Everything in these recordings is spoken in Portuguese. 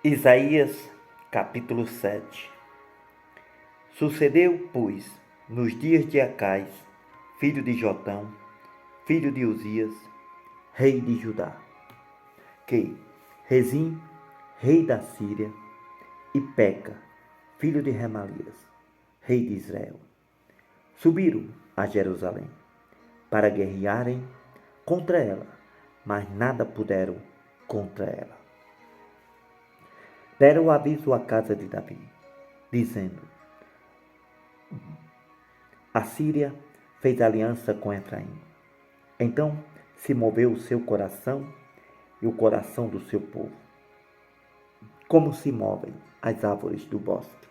Isaías, capítulo 7. Sucedeu, pois, nos dias de Acais, filho de Jotão, filho de Uzias, rei de Judá, que Rezim, rei da Síria, e Peca, filho de Remalias, rei de Israel, subiram a Jerusalém para guerrearem contra ela, mas nada puderam contra ela. Deram aviso à casa de Davi, dizendo: a Síria fez aliança com Efraim. Então se moveu o seu coração e o coração do seu povo, como se movem as árvores do bosque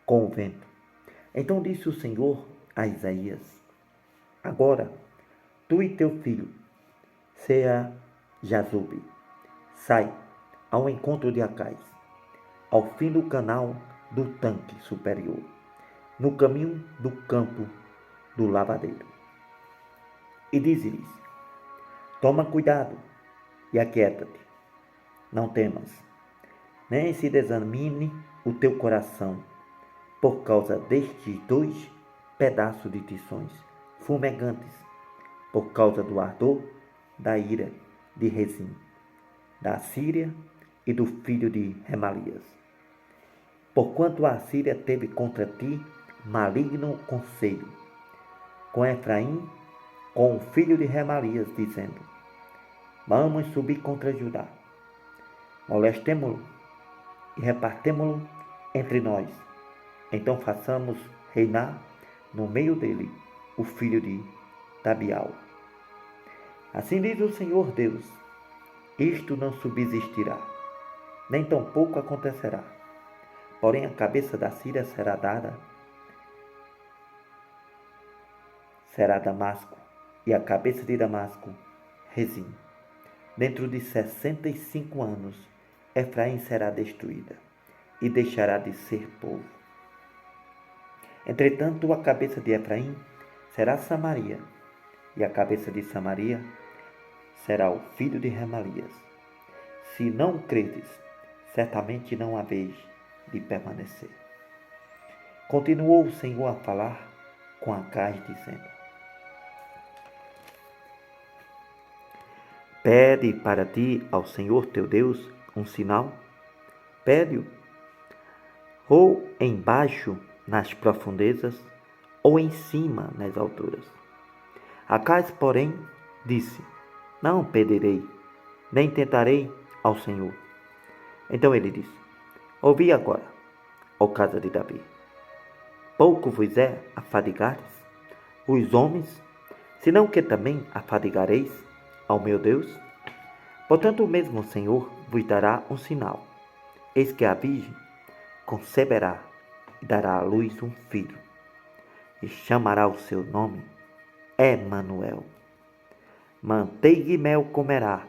com o vento. Então disse o Senhor a Isaías: agora tu e teu filho, Jazube, sai ao encontro de Acais, ao fim do canal do tanque superior, no caminho do campo do lavadeiro. E diz-lhes: toma cuidado e aquieta-te, não temas, nem se desanime o teu coração por causa destes 2 pedaços de tições fumegantes, por causa do ardor da ira de Rezim, da Síria e do filho de Remalias. Porquanto a Síria teve contra ti maligno conselho, com Efraim, com o filho de Remalias, dizendo: vamos subir contra Judá, molestemo-lo e repartemo-lo entre nós. Então façamos reinar no meio dele o filho de Tabial. Assim diz o Senhor Deus: isto não subsistirá, nem tampouco acontecerá. Porém a cabeça da Síria será Damasco, e a cabeça de Damasco, Rezim. Dentro de 65 anos, Efraim será destruída e deixará de ser povo. Entretanto, a cabeça de Efraim será Samaria, e a cabeça de Samaria será o filho de Remalias. Se não credes, certamente não haveis de permanecer. Continuou o Senhor a falar com Acais, dizendo: pede para ti ao Senhor teu Deus um sinal, pede-o, ou embaixo nas profundezas, ou em cima nas alturas. Acais, porém, disse: não pedirei, nem tentarei ao Senhor. Então ele disse: ouvi agora, ó casa de Davi, pouco vos é afadigares os homens, senão que também afadigareis ao meu Deus? Portanto, o mesmo Senhor vos dará um sinal. Eis que a virgem conceberá e dará à luz um filho, e chamará o seu nome Emanuel. Manteiga e mel comerá,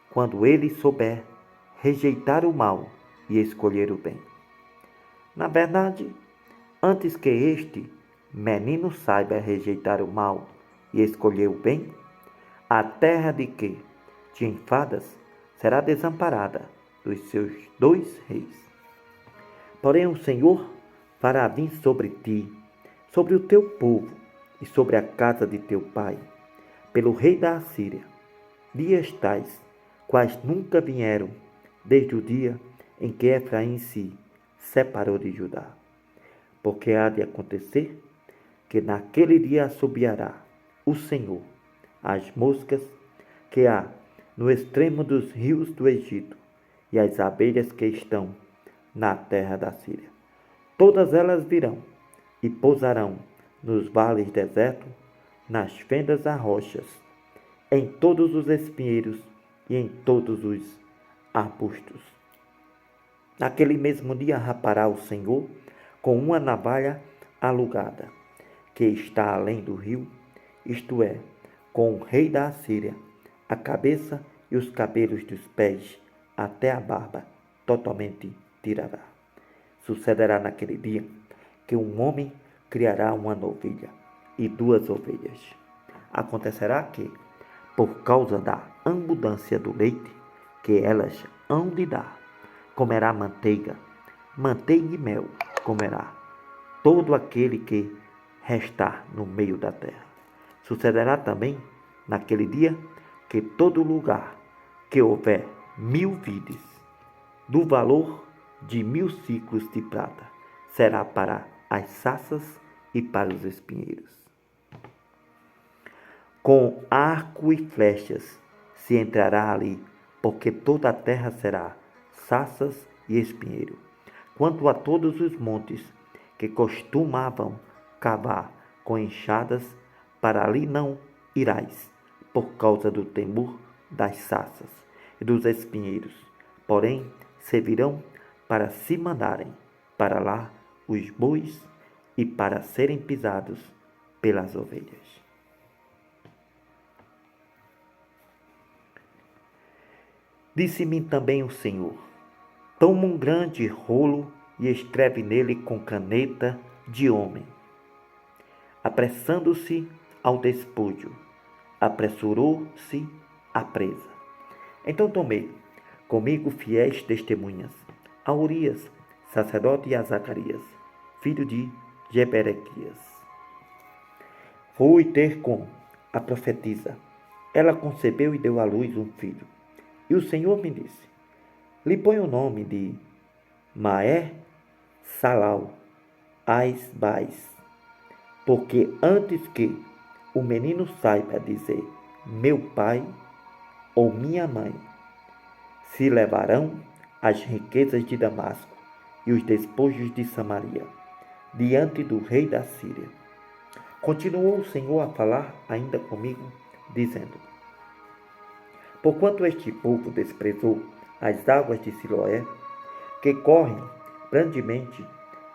quando ele souber rejeitar o mal e escolher o bem. Na verdade, antes que este menino saiba rejeitar o mal e escolher o bem, a terra de que te enfadas será desamparada dos seus 2 reis. Porém o Senhor fará vir sobre ti, sobre o teu povo e sobre a casa de teu pai, pelo rei da Assíria, dias tais, quais nunca vieram desde o dia em que Efraim se separou de Judá. Porque há de acontecer que naquele dia assobiará o Senhor as moscas que há no extremo dos rios do Egito e as abelhas que estão na terra da Síria. Todas elas virão e pousarão nos vales desertos, nas fendas das rochas, em todos os espinheiros e em todos os arbustos. Naquele mesmo dia rapará o Senhor com uma navalha alugada, que está além do rio, isto é, com o rei da Assíria, a cabeça e os cabelos dos pés até a barba totalmente tirará. Sucederá naquele dia que um homem criará uma novilha e 2 ovelhas. Acontecerá que, por causa da abundância do leite que elas hão de dar, comerá manteiga, manteiga e mel comerá todo aquele que restar no meio da terra. Sucederá também naquele dia que todo lugar que houver 1000 vides, do valor de 1000 ciclos de prata, será para as saças e para os espinheiros. Com arco e flechas se entrará ali, porque toda a terra será saças e espinheiro. Quanto a todos os montes que costumavam cavar com enxadas, para ali não irás, por causa do temor das saças e dos espinheiros. Porém, servirão para se mandarem para lá os bois e para serem pisados pelas ovelhas. Disse-me também o Senhor: toma um grande rolo e escreve nele com caneta de homem. Apressando-se ao despódio, apressurou-se a presa. Então tomei comigo fiéis testemunhas, a Urias, sacerdote, e a Zacarias, filho de Jeberequias. Fui ter com a profetisa. Ela concebeu e deu à luz um filho. E o Senhor me disse: lhe põe o nome de Maer-Salal Asbais, porque antes que o menino saiba dizer meu pai ou minha mãe, se levarão as riquezas de Damasco e os despojos de Samaria diante do rei da Síria. Continuou o Senhor a falar ainda comigo, dizendo: porquanto este povo desprezou as águas de Siloé, que correm grandemente,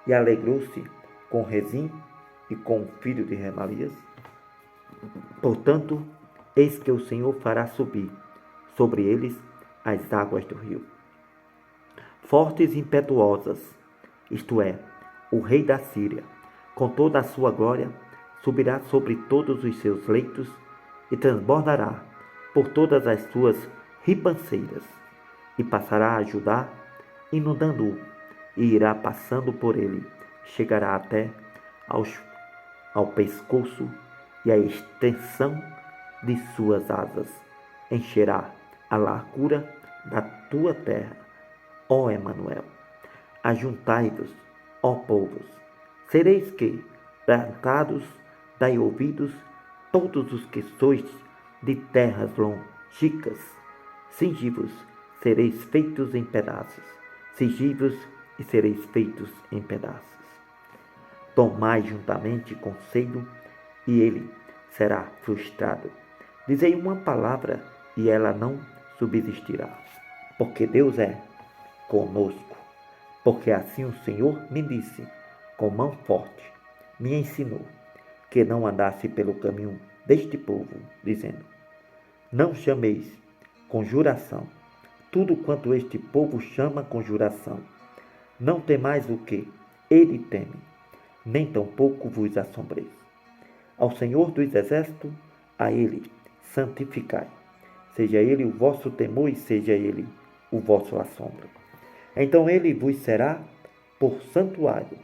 e alegrou-se com Rezim e com o filho de Remalias, portanto, eis que o Senhor fará subir sobre eles as águas do rio. Fortes e impetuosas, isto é, o rei da Síria, com toda a sua glória, subirá sobre todos os seus leitos e transbordará por todas as suas ribanceiras, e passará a Judá, inundando-o, e irá passando por ele, chegará até ao pescoço, e a extensão de suas asas encherá a largura da tua terra, ó Emanuel. Ajuntai-vos, ó povos, sereis que, plantados, dai ouvidos, todos os que sois de terras longínquas, cingi-vos, sereis feitos em pedaços, cingi-vos e sereis feitos em pedaços. Tomai juntamente conselho, e ele será frustrado. Dizei uma palavra, e ela não subsistirá, porque Deus é conosco. Porque assim o Senhor me disse, com mão forte, me ensinou, que não andasse pelo caminho deste povo, dizendo: não chameis conjuração tudo quanto este povo chama conjuração. Não temais o que ele teme, nem tampouco vos assombreis. Ao Senhor dos Exércitos, a ele santificai. Seja ele o vosso temor e seja ele o vosso assombro. Então ele vos será por santuário,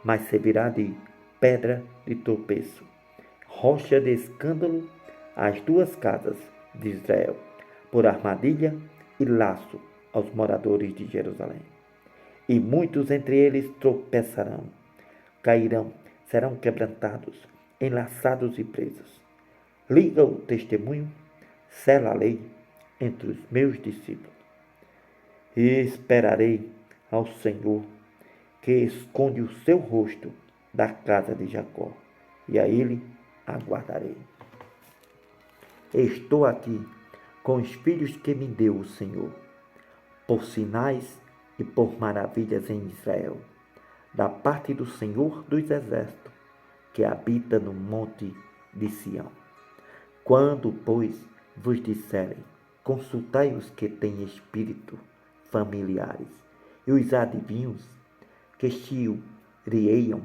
mas servirá de pedra de tropeço, rocha de escândalo às duas casas de Israel, por armadilha e laço aos moradores de Jerusalém. E muitos entre eles tropeçarão, cairão, serão quebrantados, enlaçados e presos. Liga o testemunho, sela a lei entre os meus discípulos. E esperarei ao Senhor, que esconde o seu rosto da casa de Jacó, e a ele aguardarei. Estou aqui com os filhos que me deu o Senhor, por sinais e por maravilhas em Israel, da parte do Senhor dos Exércitos, que habita no monte de Sião. Quando, pois, vos disserem, consultai os que têm espírito familiares, e os adivinhos que chilreiam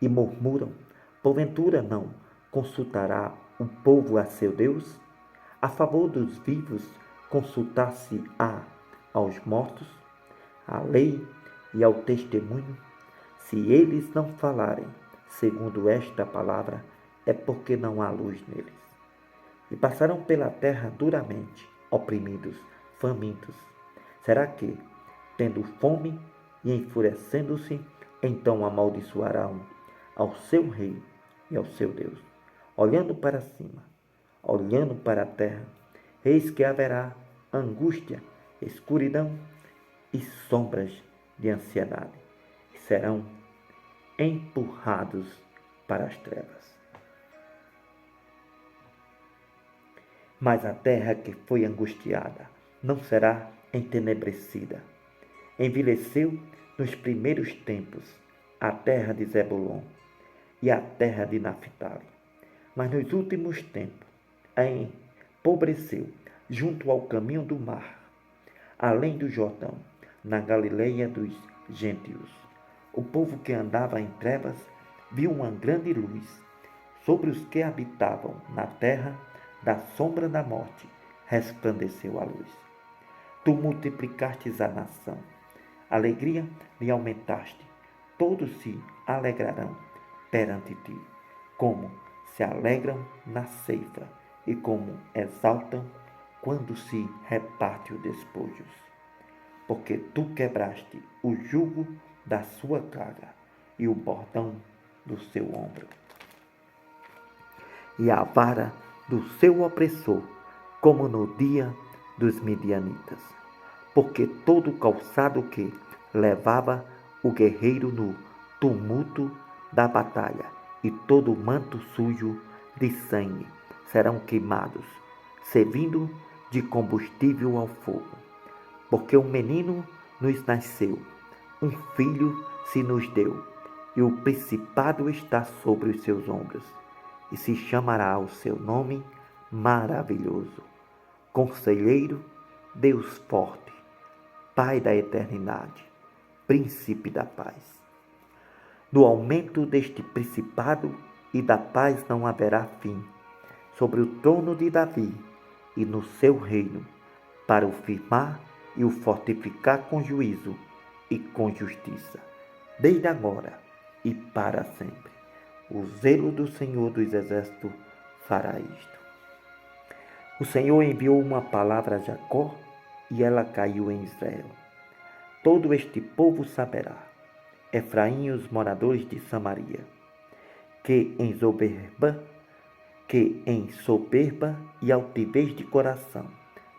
e murmuram, porventura não consultará o povo a seu Deus? A favor dos vivos consultar-se-á aos mortos? à lei e ao testemunho, se eles não falarem segundo esta palavra, é porque não há luz neles. E passarão pela terra duramente, oprimidos, famintos. Será que, tendo fome e enfurecendo-se, então amaldiçoarão ao seu rei e ao seu Deus? Olhando para cima, olhando para a terra, eis que haverá angústia, escuridão e sombras de ansiedade, e serão empurrados para as trevas. Mas a terra que foi angustiada não será entenebrecida. Envelheceu nos primeiros tempos a terra de Zebulon e a terra de Naphtali, mas nos últimos tempos empobreceu junto ao caminho do mar, além do Jordão, na Galileia dos gentios. O povo que andava em trevas viu uma grande luz. Sobre os que habitavam na terra da sombra da morte resplandeceu a luz. Tu multiplicastes a nação, alegria lhe aumentaste, todos se alegrarão perante ti, como se alegram na ceifa e como exaltam quando se reparte o despojos. Porque tu quebraste o jugo da sua carga e o bordão do seu ombro, e a vara do seu opressor, como no dia dos midianitas. Porque todo o calçado que levava o guerreiro no tumulto da batalha e todo o manto sujo de sangue serão queimados, servindo de combustível ao fogo. Porque um menino nos nasceu, um filho se nos deu, e o principado está sobre os seus ombros, e se chamará o seu nome Maravilhoso, Conselheiro, Deus Forte, Pai da Eternidade, Príncipe da Paz. Do aumento deste principado e da paz não haverá fim, sobre o trono de Davi e no seu reino, para o firmar e o fortificar com juízo e com justiça, desde agora e para sempre. O zelo do Senhor dos Exércitos fará isto. O Senhor enviou uma palavra a Jacó e ela caiu em Israel. Todo este povo saberá, Efraim e os moradores de Samaria, que em soberba e altivez de coração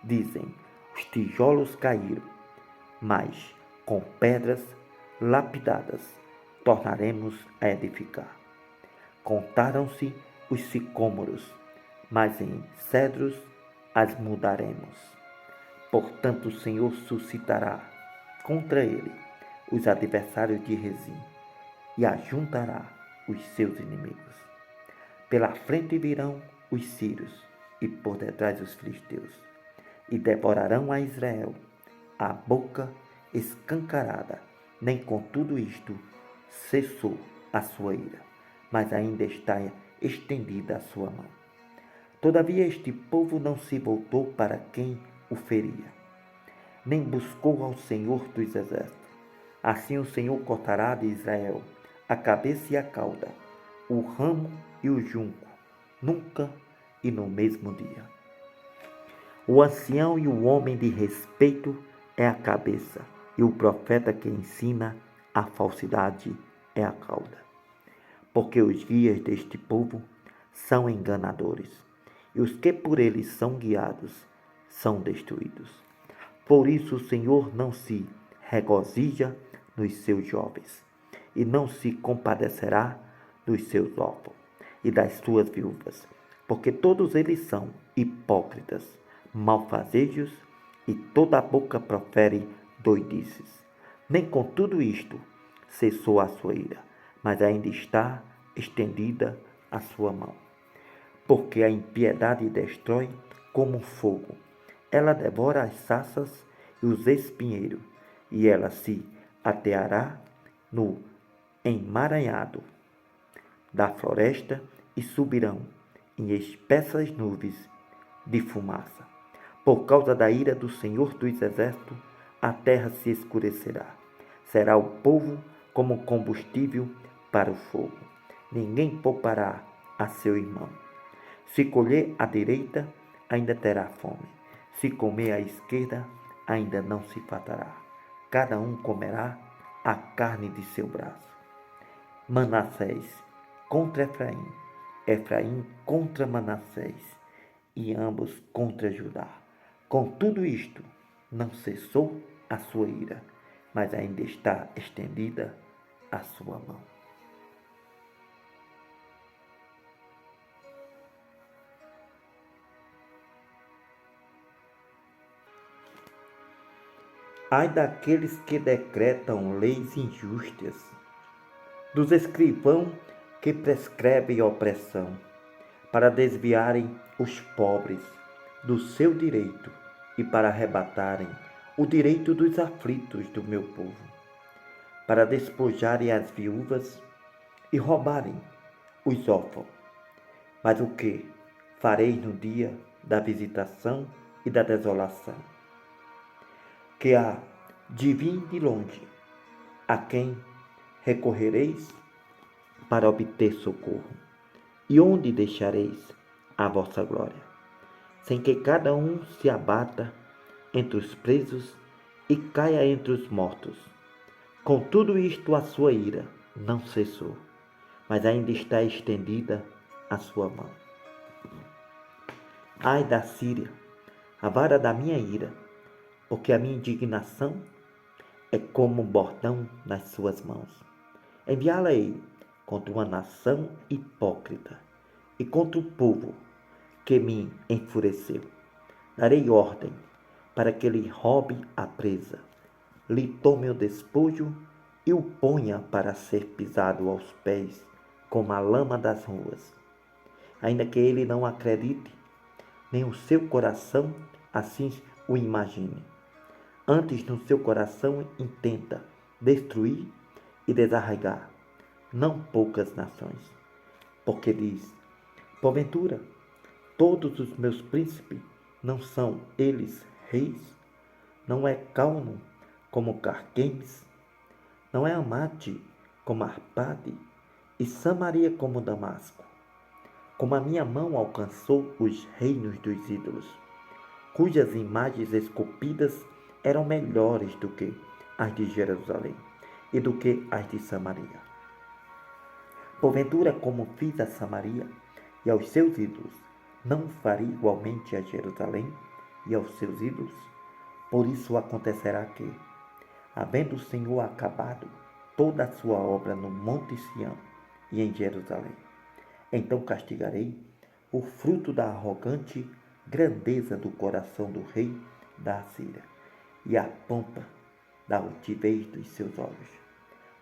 dizem: os tijolos caíram, mas com pedras lapidadas tornaremos a edificar. Contaram-se os sicômoros, mas em cedros as mudaremos. Portanto, o Senhor suscitará contra ele os adversários de Rezim e ajuntará os seus inimigos. Pela frente virão os sírios e por detrás os filisteus, e devorarão a Israel, a boca escancarada. Nem com tudo isto cessou a sua ira, mas ainda está estendida a sua mão. Todavia este povo não se voltou para quem o feria, nem buscou ao Senhor dos Exércitos. Assim o Senhor cortará de Israel a cabeça e a cauda, o ramo e o junco, nunca e no mesmo dia. O ancião e o homem de respeito é a cabeça, e o profeta que ensina a falsidade é a cauda. Porque os guias deste povo são enganadores, e os que por eles são guiados são destruídos. Por isso o Senhor não se regozija nos seus jovens, e não se compadecerá dos seus órfãos e das suas viúvas, porque todos eles são hipócritas, malfazejos, e toda a boca profere doidices. Nem com tudo isto cessou a sua ira, mas ainda está estendida a sua mão. Porque a impiedade destrói como fogo, ela devora as saças e os espinheiros, e ela se ateará no emaranhado da floresta e subirão em espessas nuvens de fumaça. Por causa da ira do Senhor dos Exércitos, a terra se escurecerá. Será o povo como combustível para o fogo. Ninguém poupará a seu irmão. Se colher à direita, ainda terá fome. Se comer à esquerda, ainda não se fartará. Cada um comerá a carne de seu braço. Manassés contra Efraim, Efraim contra Manassés, e ambos contra Judá. Com tudo isto, não cessou a sua ira, mas ainda está estendida a sua mão. Ai daqueles que decretam leis injustas, dos escrivãos que prescrevem opressão, para desviarem os pobres do seu direito e para arrebatarem o direito dos aflitos do meu povo, para despojarem as viúvas e roubarem os órfãos. Mas o que fareis no dia da visitação e da desolação? Que há de vir de longe, a quem recorrereis para obter socorro? E onde deixareis a vossa glória? Sem que cada um se abata entre os presos e caia entre os mortos. Com tudo isto a sua ira não cessou, mas ainda está estendida a sua mão. Ai da Síria, a vara da minha ira, porque a minha indignação é como um bordão nas suas mãos. Enviá-la-ei contra uma nação hipócrita e contra o povo que me enfureceu. Darei ordem para que lhe roube a presa, lhe tome o despojo e o ponha para ser pisado aos pés como a lama das ruas. Ainda que ele não acredite, nem o seu coração assim o imagine. Antes no seu coração intenta destruir e desarraigar não poucas nações, porque diz: porventura, todos os meus príncipes não são eles reis? Não é Calno como Carquemes? Não é Amate como Arpade? E Samaria como Damasco? Como a minha mão alcançou os reinos dos ídolos, cujas imagens esculpidas eram melhores do que as de Jerusalém e do que as de Samaria. Porventura, como fiz a Samaria e aos seus ídolos, não farei igualmente a Jerusalém e aos seus ídolos? Por isso acontecerá que, havendo o Senhor acabado toda a sua obra no Monte Sião e em Jerusalém, então castigarei o fruto da arrogante grandeza do coração do rei da Assíria e a pompa da altivez dos seus olhos.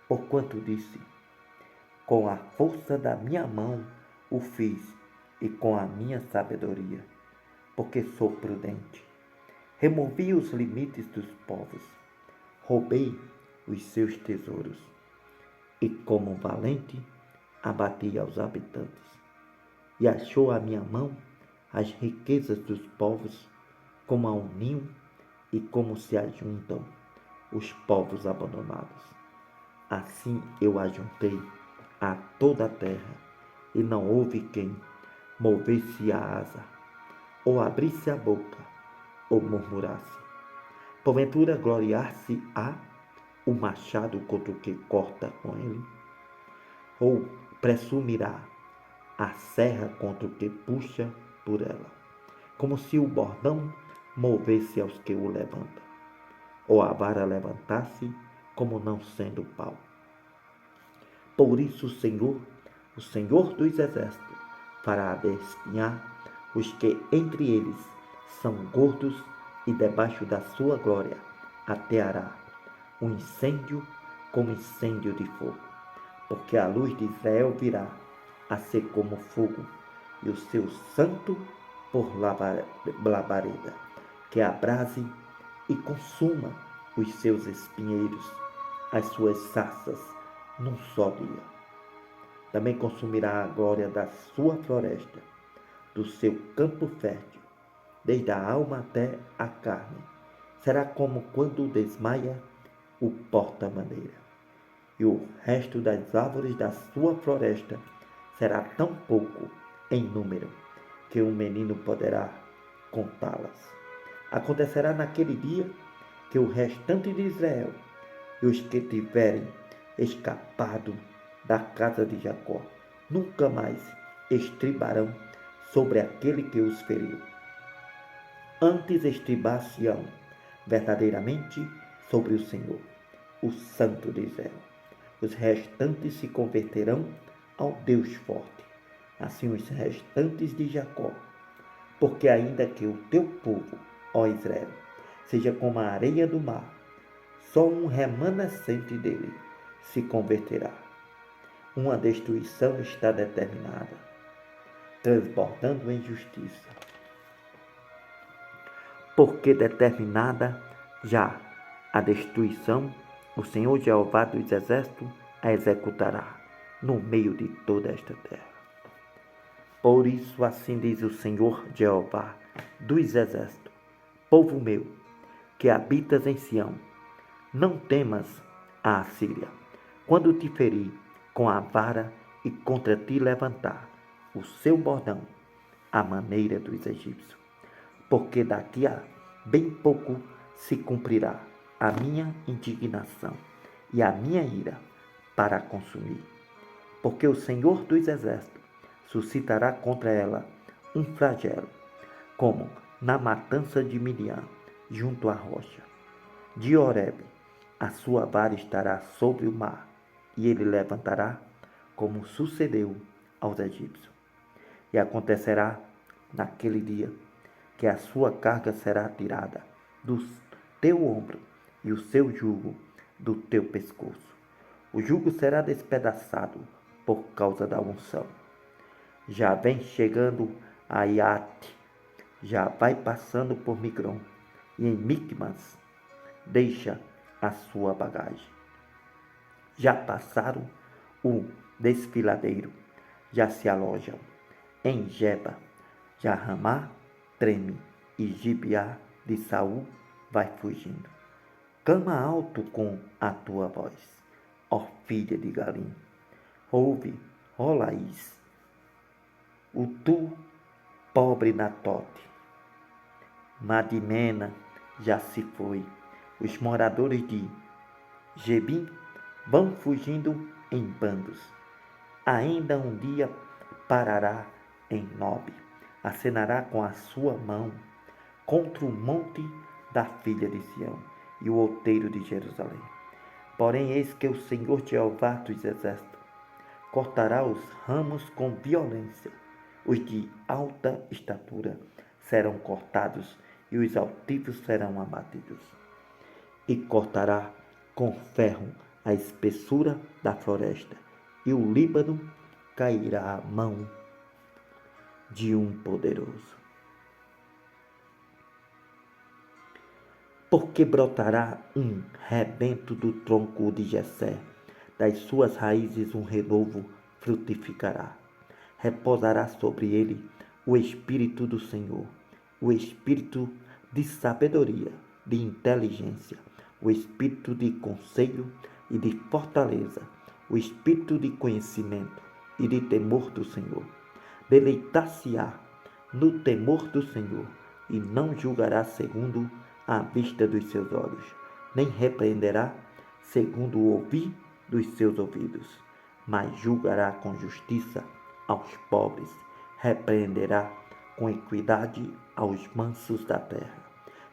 Porquanto disse: com a força da minha mão o fiz e com a minha sabedoria, porque sou prudente. Removi os limites dos povos, roubei os seus tesouros e, como valente, abati aos habitantes. E achou a minha mão as riquezas dos povos, como a um ninho e como se ajuntam os povos abandonados. Assim eu ajuntei a toda a terra, e não houve quem movesse a asa, ou abrisse a boca, ou murmurasse. Porventura gloriar-se-á o machado contra o que corta com ele? Ou presumirá a serra contra o que puxa por ela? Como se o bordão movesse aos que o levantam, ou a vara levantasse como não sendo pau. Por isso o Senhor dos Exércitos, fará despenhar os que entre eles são gordos, e debaixo da sua glória ateará um incêndio como incêndio de fogo. Porque a luz de Israel virá a ser como fogo, e o seu santo por labareda, que abrase e consuma os seus espinheiros, as suas sarças, num só dia. Também consumirá a glória da sua floresta, do seu campo fértil, desde a alma até a carne, será como quando desmaia o porta-bandeira, e o resto das árvores da sua floresta será tão pouco em número que um menino poderá contá-las. Acontecerá naquele dia que o restante de Israel e os que tiverem escapado da casa de Jacó nunca mais estribarão sobre aquele que os feriu. Antes estribar-se-ão verdadeiramente sobre o Senhor, o Santo de Israel. Os restantes se converterão ao Deus forte, assim os restantes de Jacó. Porque ainda que o teu povo, ó Israel, seja como a areia do mar, só um remanescente dele se converterá. Uma destruição está determinada, transbordando em justiça. Porque determinada já a destruição, o Senhor Jeová dos Exércitos a executará no meio de toda esta terra. Por isso assim diz o Senhor Jeová dos Exércitos: povo meu, que habitas em Sião, não temas a Assíria, quando te ferir com a vara e contra ti levantar o seu bordão, à maneira dos egípcios. Porque daqui a bem pouco se cumprirá a minha indignação e a minha ira para consumir. Porque o Senhor dos Exércitos suscitará contra ela um flagelo, como na matança de Midian, junto à rocha. De Horebe, a sua vara estará sobre o mar, e ele levantará, como sucedeu aos egípcios. E acontecerá naquele dia que a sua carga será tirada do teu ombro e o seu jugo do teu pescoço. O jugo será despedaçado por causa da unção. Já vem chegando a Iate, já vai passando por Migron, e em Micmas deixa a sua bagagem. Já passaram o desfiladeiro, já se alojam. Em Geba, já Ramá treme, e Gibeá de Saul vai fugindo. Clama alto com a tua voz, ó filha de Galim. Ouve, ó Laís, o tu, pobre Natote. Madimena já se foi. Os moradores de Gebim vão fugindo em bandos. Ainda um dia parará em Nob, acenará com a sua mão contra o monte da filha de Sião e o outeiro de Jerusalém. Porém, eis que o Senhor Jeová dos Exércitos cortará os ramos com violência. Os de alta estatura serão cortados e os altivos serão abatidos. E cortará com ferro a espessura da floresta, e o Líbano cairá à mão de um poderoso. Porque brotará um rebento do tronco de Jessé, das suas raízes um renovo frutificará. Repousará sobre ele o Espírito do Senhor, o Espírito de sabedoria, de inteligência, o Espírito de conselho e de fortaleza, o Espírito de conhecimento e de temor do Senhor. Deleitar-se-á no temor do Senhor e não julgará segundo a vista dos seus olhos, nem repreenderá segundo o ouvir dos seus ouvidos, mas julgará com justiça aos pobres, repreenderá com equidade aos mansos da terra.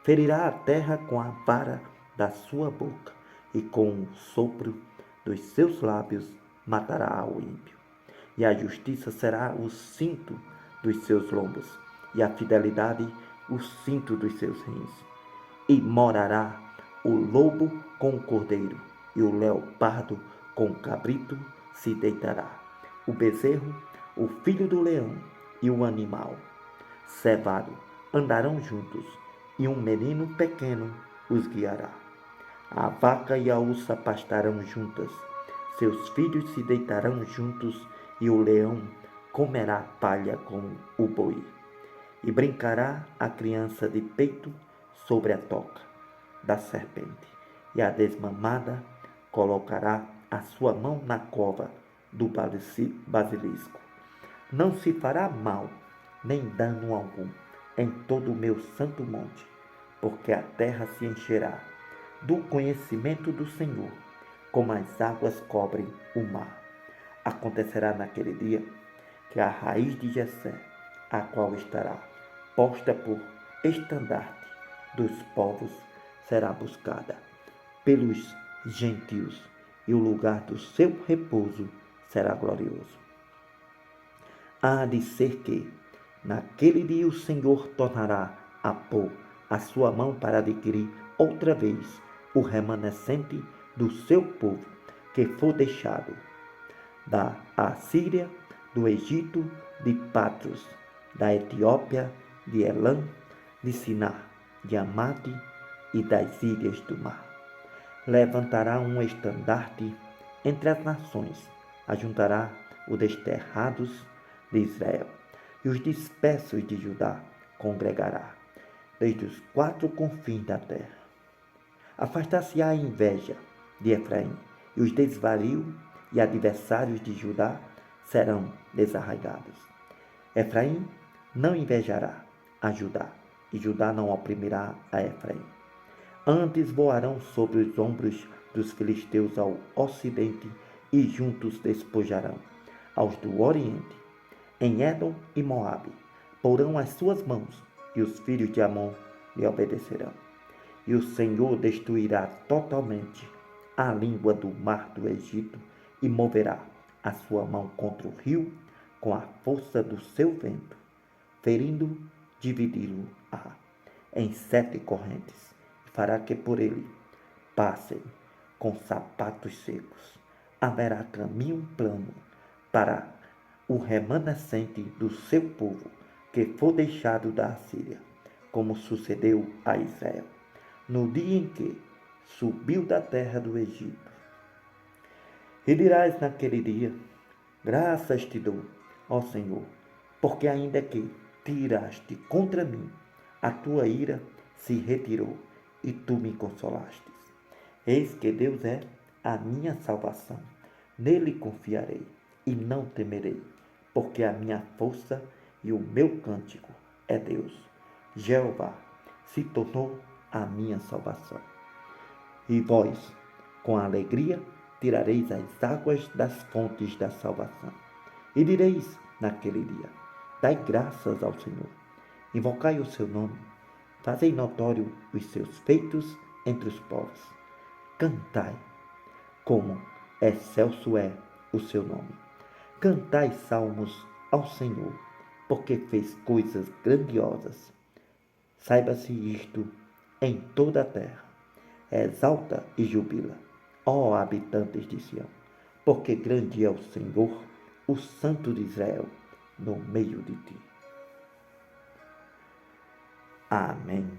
Ferirá a terra com a vara da sua boca, e com o sopro dos seus lábios matará o ímpio. E a justiça será o cinto dos seus lombos, e a fidelidade o cinto dos seus rins. E morará o lobo com o cordeiro, e o leopardo com o cabrito se deitará. O bezerro, o filho do leão e o animal cevado andarão juntos, e um menino pequeno os guiará. A vaca e a ursa pastarão juntas, seus filhos se deitarão juntos, e o leão comerá palha com o boi. E brincará a criança de peito sobre a toca, da serpente, e a desmamada colocará a sua mão na cova do basilisco. Não se fará mal, nem dano algum, em todo o meu santo monte, porque a terra se encherá do conhecimento do Senhor, como as águas cobrem o mar. Acontecerá naquele dia que a raiz de Jessé, a qual estará posta por estandarte dos povos, será buscada pelos gentios, e o lugar do seu repouso será glorioso. Há de ser que, naquele dia, o Senhor tornará a pôr a sua mão para adquirir outra vez o remanescente do seu povo que for deixado da Assíria, do Egito, de Patros, da Etiópia, de Elã, de Sinar, de Amate e das ilhas do mar. Levantará um estandarte entre as nações, ajuntará os desterrados de Israel, e os dispersos de Judá congregará, desde os quatro confins da terra. Afastar-se-á a inveja de Efraim, e os desvarios e adversários de Judá serão desarraigados. Efraim não invejará a Judá, e Judá não oprimirá a Efraim. Antes voarão sobre os ombros dos filisteus ao ocidente, e juntos despojarão aos do oriente. Em Edom e Moabe porão as suas mãos, e os filhos de Amon lhe obedecerão. E o Senhor destruirá totalmente a língua do mar do Egito, e moverá a sua mão contra o rio com a força do seu vento, ferindo, dividi-lo-á em 7 correntes, e fará que por ele passem com sapatos secos. Haverá caminho plano para o remanescente do seu povo que for deixado da Assíria, como sucedeu a Israel, no dia em que subiu da terra do Egito. E dirás naquele dia: graças te dou, ó Senhor, porque ainda que tiraste contra mim, a tua ira se retirou e tu me consolastes. Eis que Deus é a minha salvação, nele confiarei e não temerei, porque a minha força e o meu cântico é Deus. Jeová se tornou a minha salvação. E vós, com alegria, tirareis as águas das fontes da salvação. E direis naquele dia: dai graças ao Senhor, invocai o seu nome, fazei notório os seus feitos entre os povos. Cantai, como excelso é o seu nome. Cantai salmos ao Senhor, porque fez coisas grandiosas. Saiba-se isto em toda a terra. Exalta e jubila, ó habitantes de Sião, porque grande é o Senhor, o Santo de Israel, no meio de ti. Amém.